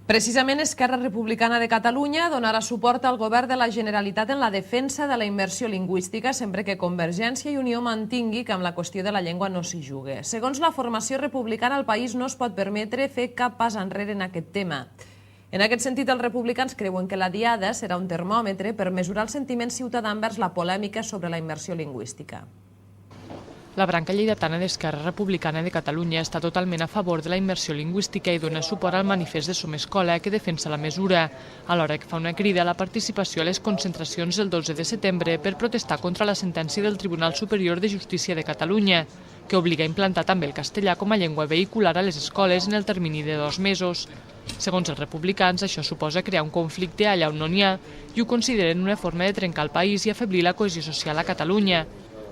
Precisament Esquerra Republicana de Catalunya donarà suport al govern de la Generalitat en la defensa de la immersió lingüística sempre que Convergència i Unió mantingui que amb la qüestió de la llengua no s'hi jugue. Segons la formació republicana, el país no es pot permetre fer cap pas enrere en aquest tema. En aquest sentit, els republicans creuen que la Diada serà un termòmetre per mesurar el sentiment ciutadà envers la polèmica sobre la immersió lingüística. La branca lleidatana d'Esquerra Republicana de Catalunya està totalment a favor de la immersió lingüística i dona suport al manifest de Som Escola, que defensa la mesura, alhora que fa una crida a la participació a les concentracions del 12 de setembre per protestar contra la sentència del Tribunal Superior de Justícia de Catalunya, que obliga a implantar també el castellà com a llengua vehicular a les escoles en el termini de 2 mesos. Segons els republicans, això suposa crear un conflicte allà on no n'hi ha i ho consideren una forma de trencar el país i afeblir la cohesió social a Catalunya.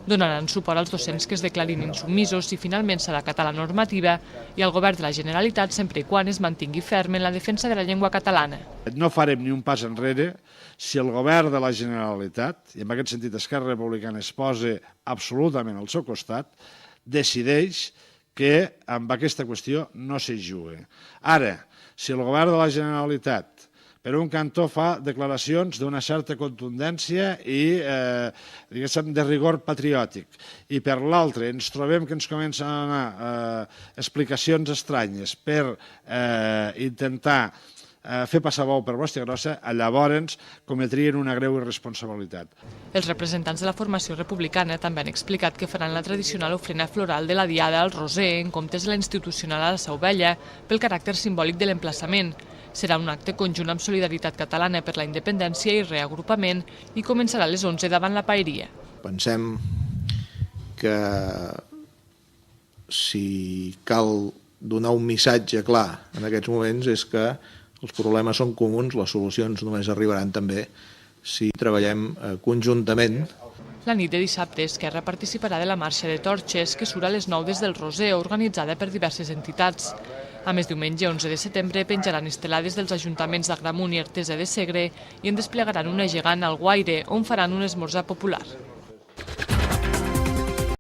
Donaran suport als docents que es declarin insubmisos si finalment s'ha d'acatar la normativa i al govern de la Generalitat sempre i quan es mantingui ferm en la defensa de la llengua catalana. No farem ni un pas enrere si el govern de la Generalitat, i en aquest sentit Esquerra Republicana es posa absolutament al seu costat, decideix que amb aquesta qüestió no s'hi juga. Ara, si el govern de la Generalitat per un cantó fa declaracions d'una certa contundència i de rigor patriòtic. I per l'altre ens trobem que ens comencen a anar explicacions estranyes per intentar fer passar bou per bòstia grossa, llavors cometrien una greu irresponsabilitat. Els representants de la formació republicana també han explicat que faran la tradicional ofrena floral de la Diada al Roser en comptes de la institucional a la Seu Vella pel caràcter simbòlic de l'emplaçament. Serà un acte conjunt amb Solidaritat Catalana per la Independència i Reagrupament i començarà a les 11 davant la Paeria. Pensem que si cal donar un missatge clar en aquests moments és que els problemes són comuns, les solucions només arribaran també si treballem conjuntament. La nit de dissabte, Esquerra participarà de la Marxa de Torxes, que surt a les 9 des del Roser, organitzada per diverses entitats. A més, diumenge 11 de setembre penjaran estelades dels ajuntaments d'Agramunt i Artesa de Segre i en desplegaran una gegant al Guaire, on faran un esmorzar popular.